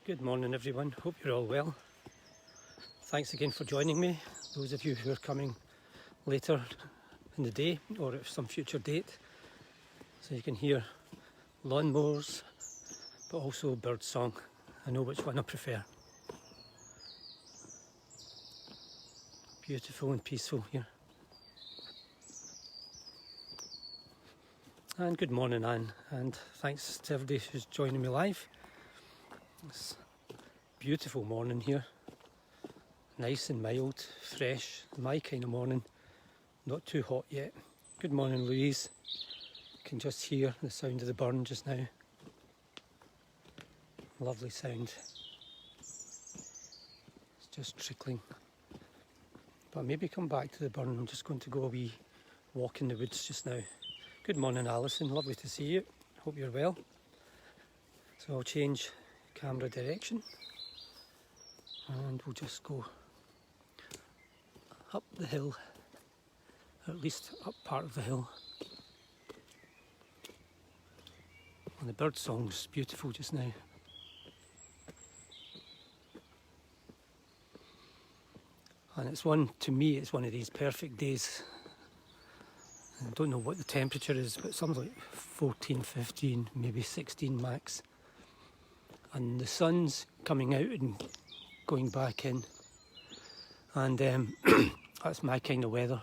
Good morning everyone, hope you're all well. Thanks again for joining me, those of you who are coming later in the day or at some future date. So you can hear lawnmowers but also bird song. I know which one I prefer. Beautiful and peaceful here. And good morning Anne, and thanks to everybody who's joining me live. It's a beautiful morning here, nice and mild, fresh, my kind of morning, not too hot yet. Good morning Louise, you can just hear the sound of the burn just now. Lovely sound, it's just trickling. But maybe come back to the burn. I'm just going to go a wee walk in the woods just now. Good morning Alison, lovely to see you, hope you're well. So I'll change camera direction and we'll just go up the hill, or at least up part of the hill. And the bird song's beautiful just now. And it's to me it's one of these perfect days. I don't know what the temperature is, but something like 14, 15, maybe 16 max. And the sun's coming out and going back in. And that's my kind of weather.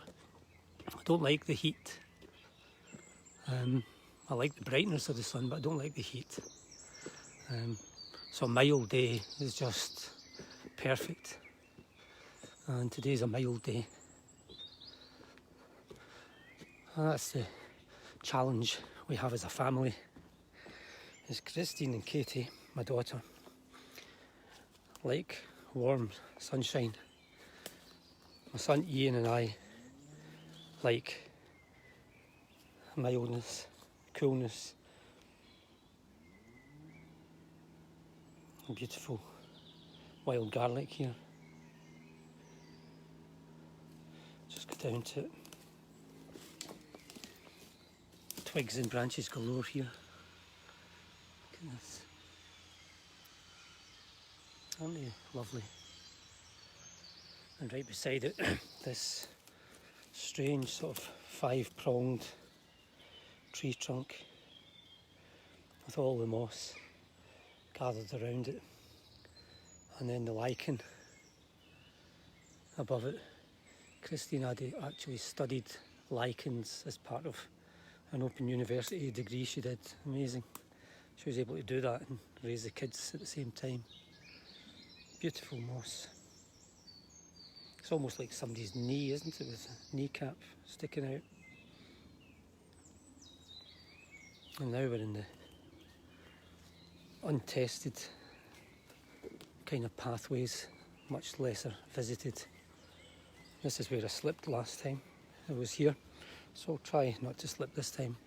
I don't like the heat. I like the brightness of the sun, but I don't like the heat. So a mild day is just perfect. And today's a mild day. And that's the challenge we have as a family. Is Christine and Katie, my daughter, like warm sunshine. My son Ian and I like mildness, coolness, and beautiful wild garlic here. Just go down to it. Twigs and branches galore here. Look at this. Aren't they lovely? And right beside it, this strange sort of 5-pronged tree trunk with all the moss gathered around it, and then the lichen above it. Christine had actually studied lichens as part of an Open University degree she did. Amazing. She was able to do that and raise the kids at the same time. Beautiful moss. It's almost like somebody's knee, isn't it, with a kneecap sticking out. And now we're in the untested kind of pathways, much lesser visited. This is where I slipped last time I was here, so I'll try not to slip this time.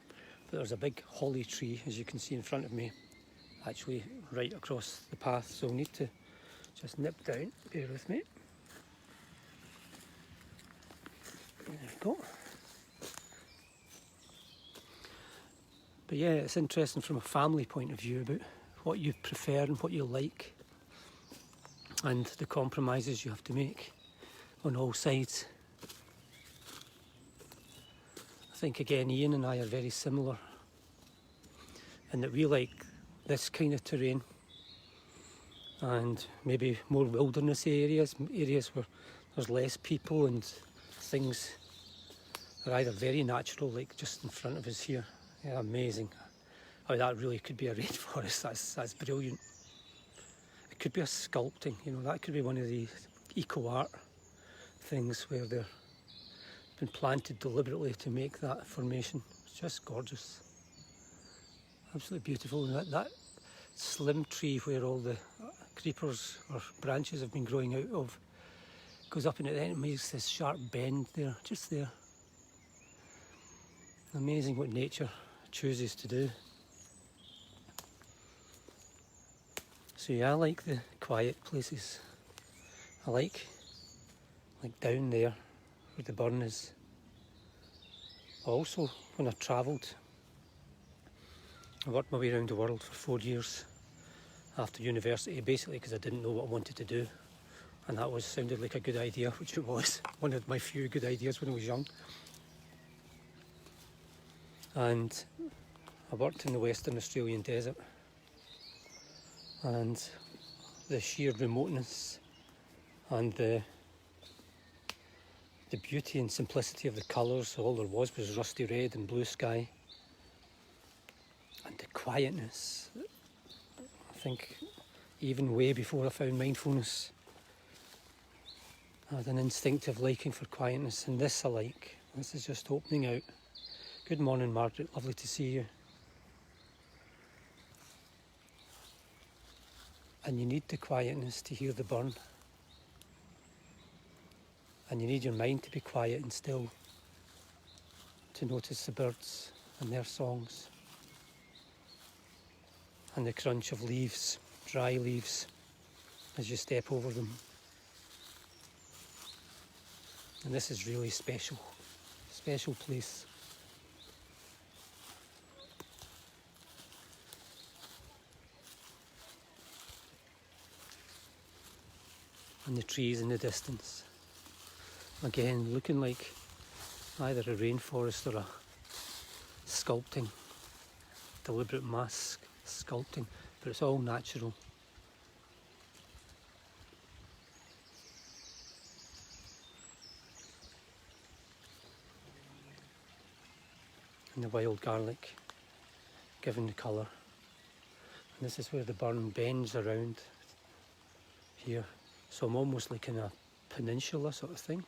But there's a big holly tree, as you can see in front of me, actually right across the path, so I'll need to just nip down, bear with me. There we go. But yeah, it's interesting from a family point of view about what you prefer and what you like and the compromises you have to make on all sides. I think again Ian and I are very similar in that we like this kind of terrain and maybe more wilderness areas where there's less people and things are either very natural, like just in front of us here. Yeah, amazing. Oh, that really could be a rainforest. That's brilliant. It could be a sculpting, that could be one of the eco-art things where they're been planted deliberately to make that formation. It's just gorgeous. Absolutely beautiful. And that slim tree where all the creepers or branches have been growing out of goes up and at the end it makes this sharp bend there, just there. Amazing what nature chooses to do. So yeah, I like the quiet places. I like down there where the burn is. Also, when I travelled, I worked my way around the world for 4 years after university, basically because I didn't know what I wanted to do. And that sounded like a good idea, which it was. One of my few good ideas when I was young. And I worked in the Western Australian desert. And the sheer remoteness and the beauty and simplicity of the colours, all there was rusty red and blue sky. And the quietness. I think even way before I found mindfulness, I had an instinctive liking for quietness, and this I like. This is just opening out. Good morning, Margaret, lovely to see you. And you need the quietness to hear the burn. And you need your mind to be quiet and still to notice the birds and their songs. And the crunch of leaves, dry leaves, as you step over them. And this is really special place. And the trees in the distance. Again, looking like either a rainforest or a sculpting, deliberate mass sculpting, but it's all natural. And the wild garlic, giving the colour. And this is where the burn bends around here. So I'm almost like in a peninsula sort of thing,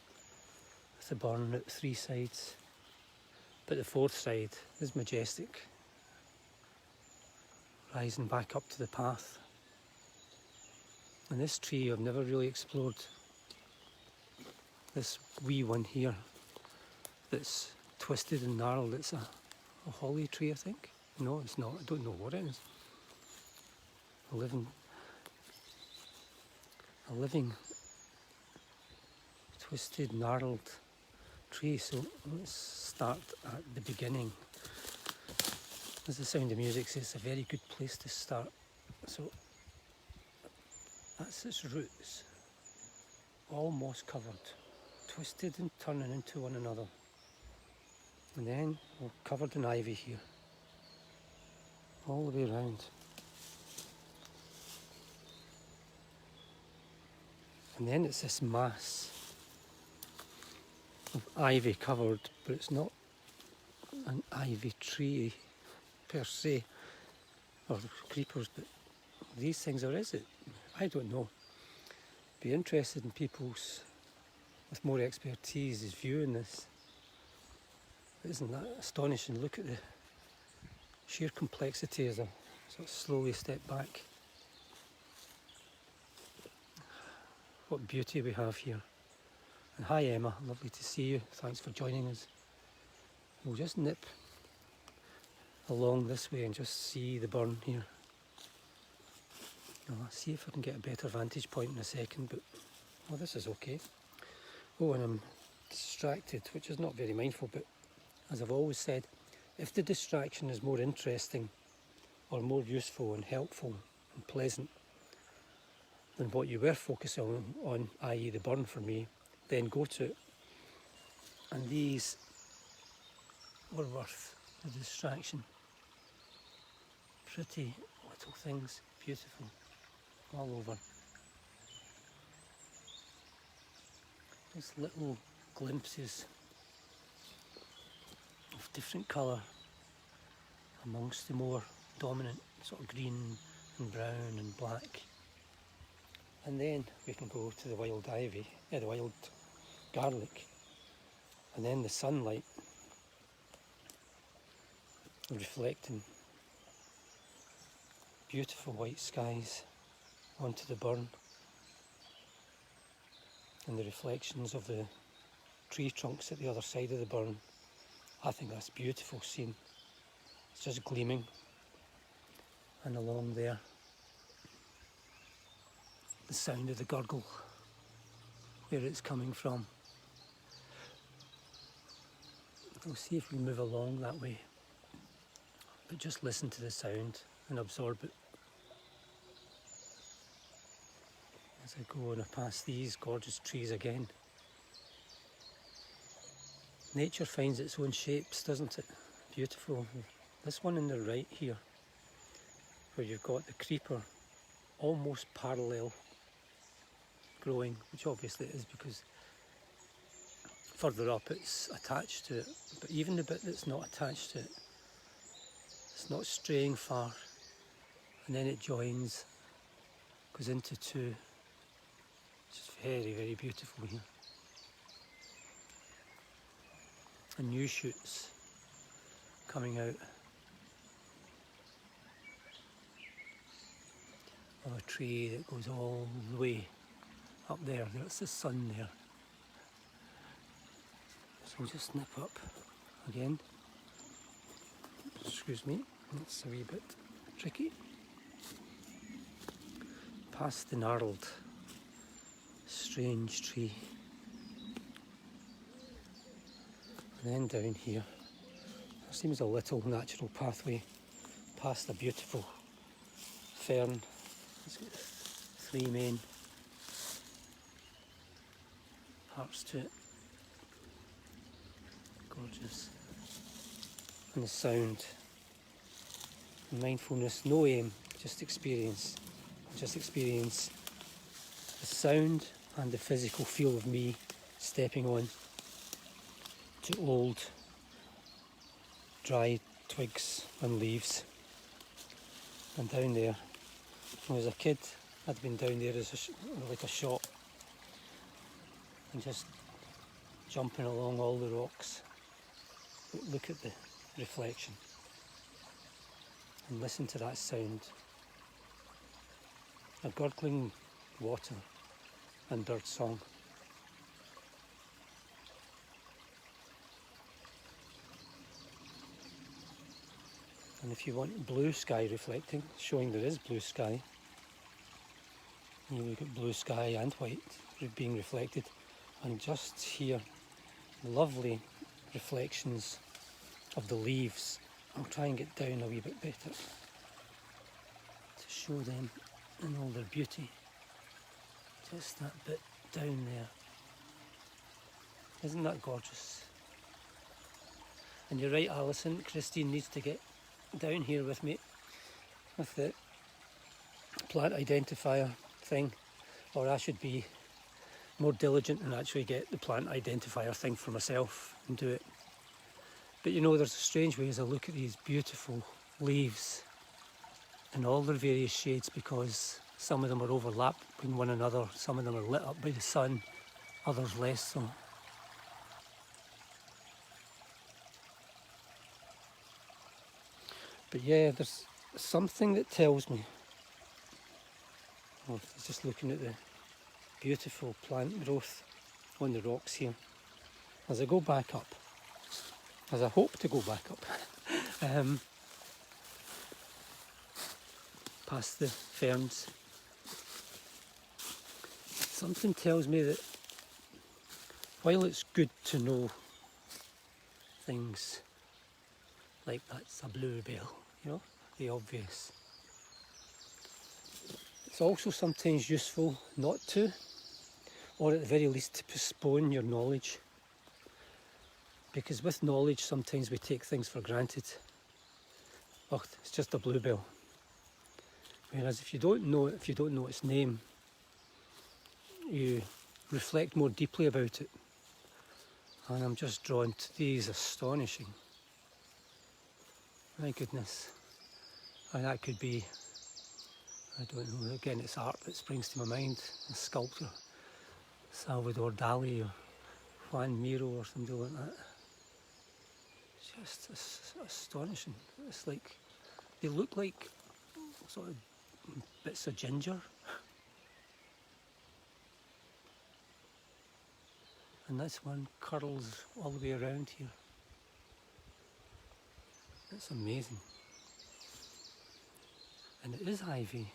with the burn at 3 sides. But the 4th side is majestic, rising back up to the path. And this tree I've never really explored. This wee one here that's twisted and gnarled, it's a holly tree, I think. No, it's not. I don't know what it is. A living twisted, gnarled tree. So let's start at the beginning. As the sound of music says, it's a very good place to start. So that's its roots, all moss covered, twisted and turning into one another. And then we're covered in ivy here, all the way around. And then it's this mass of ivy covered, but it's not an ivy tree per se, or creepers, but these things, or is it? I don't know. Be interested in people's, with more expertise, view in this. Isn't that astonishing? Look at the sheer complexity as I sort of slowly step back. What beauty we have here. And hi Emma, lovely to see you. Thanks for joining us. We'll just nip along this way and just see the burn here. I'll see if I can get a better vantage point in a second, but well, this is okay. Oh, and I'm distracted, which is not very mindful, but as I've always said, if the distraction is more interesting or more useful and helpful and pleasant than what you were focusing on, i.e. the burn for me, then go to it. And these were worth the distraction. Pretty little things, beautiful, all over. Just little glimpses of different colour amongst the more dominant sort of green and brown and black. And then we can go to the wild ivy, the wild garlic, and then the sunlight reflecting beautiful white skies onto the burn, and the reflections of the tree trunks at the other side of the burn. I think that's a beautiful scene. It's just gleaming, and along there the sound of the gurgle, where it's coming from. We'll see if we move along that way, but just listen to the sound and absorb it. I go and I pass these gorgeous trees again. Nature finds its own shapes, doesn't it? Beautiful. This one on the right here, where you've got the creeper almost parallel growing, which obviously it is because further up it's attached to it, but even the bit that's not attached to it, it's not straying far, and then it joins, goes into two. It's just very, very beautiful here. And new shoots coming out of a tree that goes all the way up there. There's the sun there. So we'll just snip up again. Excuse me, it's a wee bit tricky. Past the gnarled, strange tree. And then down here, there seems a little natural pathway past a beautiful fern. It's got three main parts to it. Gorgeous. And the sound. Mindfulness, no aim, just experience. Just experience the sound and the physical feel of me stepping on to old dry twigs and leaves. And down there, when I was a kid, I'd been down there as like a shot and just jumping along all the rocks. But look at the reflection and listen to that sound. A gurgling water and bird song. And if you want blue sky reflecting, showing there is blue sky, you look at blue sky and white being reflected, and just here, lovely reflections of the leaves. I'll try and get down a wee bit better to show them in all their beauty. Just that bit down there. Isn't that gorgeous? And you're right, Alison, Christine needs to get down here with me with the plant identifier thing, or I should be more diligent and actually get the plant identifier thing for myself and do it. But you know, there's a strange way as I look at these beautiful leaves in all their various shades, because some of them are overlapping one another, some of them are lit up by the sun, others less so. But yeah, there's something that tells me, oh, just looking at the beautiful plant growth on the rocks here, as I go back up, as I hope to go back up, past the ferns, something tells me that while it's good to know things like that's a bluebell, you know, the obvious, it's also sometimes useful not to, or at the very least to postpone your knowledge. Because with knowledge, sometimes we take things for granted. Oh, it's just a bluebell. Whereas if you don't know it, if you don't know its name, you reflect more deeply about it. And I'm just drawn to these astonishing. My goodness. And that could be, I don't know, again it's art that springs to my mind. A sculptor, Salvador Dali or Juan Miro or something like that. Just astonishing. It's like, they look like sort of bits of ginger. And this one curls all the way around here. It's amazing. And it is ivy.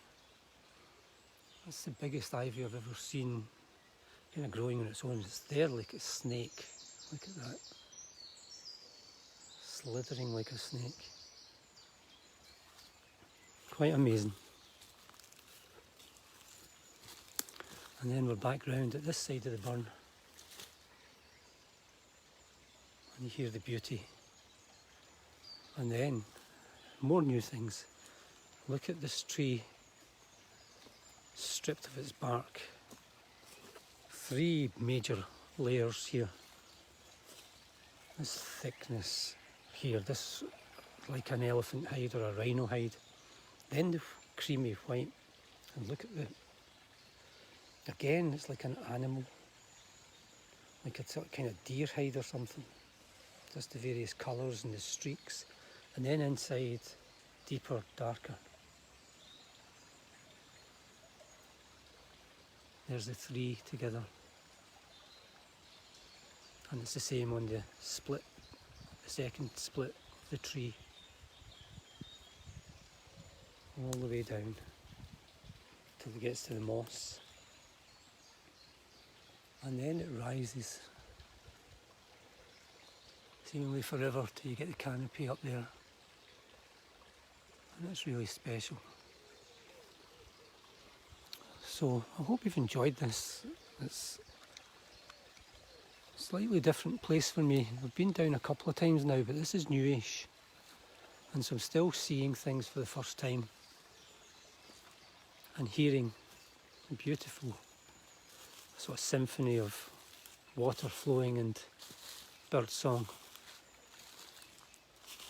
That's the biggest ivy I've ever seen kind of growing on its own. It's there like a snake. Look at that. Slithering like a snake. Quite amazing. And then we're back round at this side of the burn. And you hear the beauty. And then, more new things. Look at this tree, stripped of its bark. 3 major layers here. This thickness here, this like an elephant hide or a rhino hide. Then the creamy white. And look at again, it's like an animal. Like a sort of kind of deer hide or something. Just the various colours and the streaks. And then inside, deeper, darker. There's the 3 together. And it's the same on the split, the second split of the tree. All the way down till it gets to the moss. And then it rises, seemingly forever till you get the canopy up there. And it's really special. So I hope you've enjoyed this. It's a slightly different place for me. I've been down a couple of times now, but this is newish. And so I'm still seeing things for the first time. And hearing a beautiful sort of symphony of water flowing and bird song.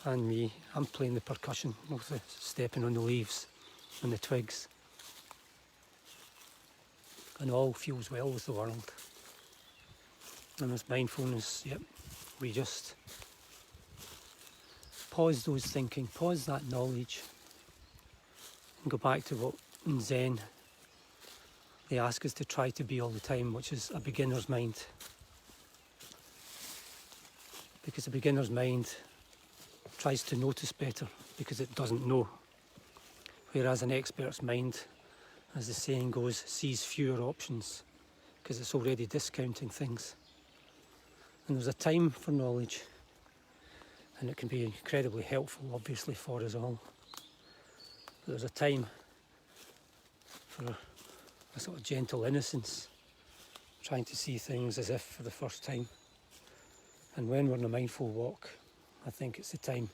And me, I'm playing the percussion, mostly stepping on the leaves and the twigs. And all feels well with the world. And with mindfulness, we just pause those thinking, pause that knowledge, and go back to what in Zen they ask us to try to be all the time, which is a beginner's mind. Because a beginner's mind tries to notice better because it doesn't know. Whereas an expert's mind, as the saying goes, sees fewer options because it's already discounting things. And there's a time for knowledge, and it can be incredibly helpful, obviously, for us all. But there's a time for a sort of gentle innocence, trying to see things as if for the first time. And when we're in a mindful walk, I think it's the time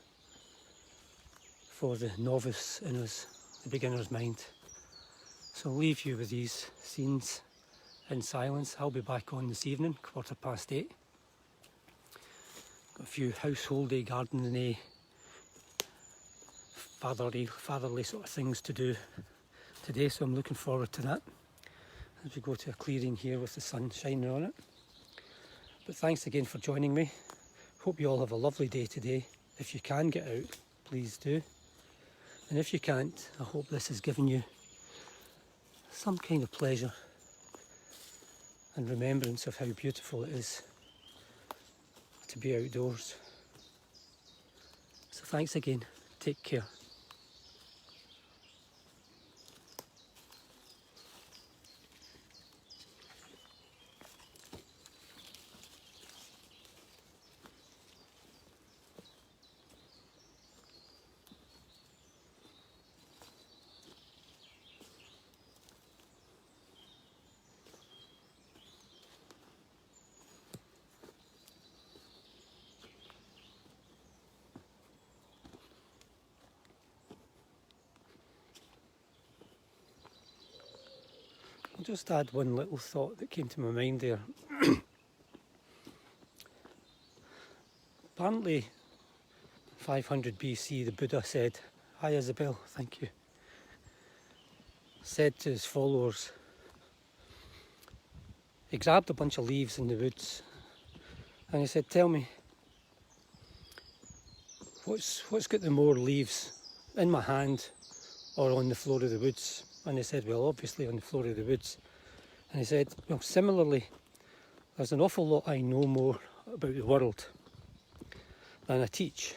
for the novice in us, the beginner's mind. So I'll leave you with these scenes in silence. I'll be back on this evening, 8:15. Got a few householdy, gardening, fatherly sort of things to do today, so I'm looking forward to that as we go to a clearing here with the sun shining on it. But thanks again for joining me. Hope you all have a lovely day today. If you can get out, please do. And if you can't, I hope this has given you some kind of pleasure and remembrance of how beautiful it is to be outdoors. So thanks again. Take care. I'll just add one little thought that came to my mind there. Apparently, 500 BC, the Buddha said, "Hi Isabel, thank you," said to his followers, he grabbed a bunch of leaves in the woods and he said, "Tell me, what's got the more leaves, in my hand or on the floor of the woods?" And he said, "Well, obviously on the floor of the woods." And he said, "Well, similarly, there's an awful lot I know more about the world than I teach.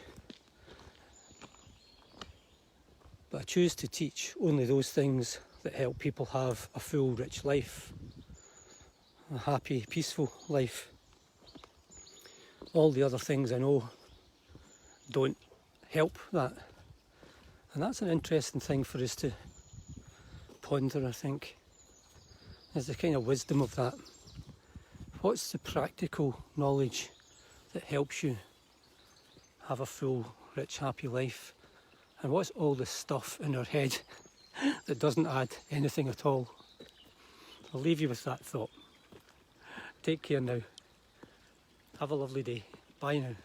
But I choose to teach only those things that help people have a full, rich life, a happy, peaceful life. All the other things I know don't help that." And that's an interesting thing for us to ponder, I think. is the kind of wisdom of that. What's the practical knowledge that helps you have a full, rich, happy life? And what's all the stuff in our head that doesn't add anything at all? I'll leave you with that thought. Take care now. Have a lovely day. Bye now.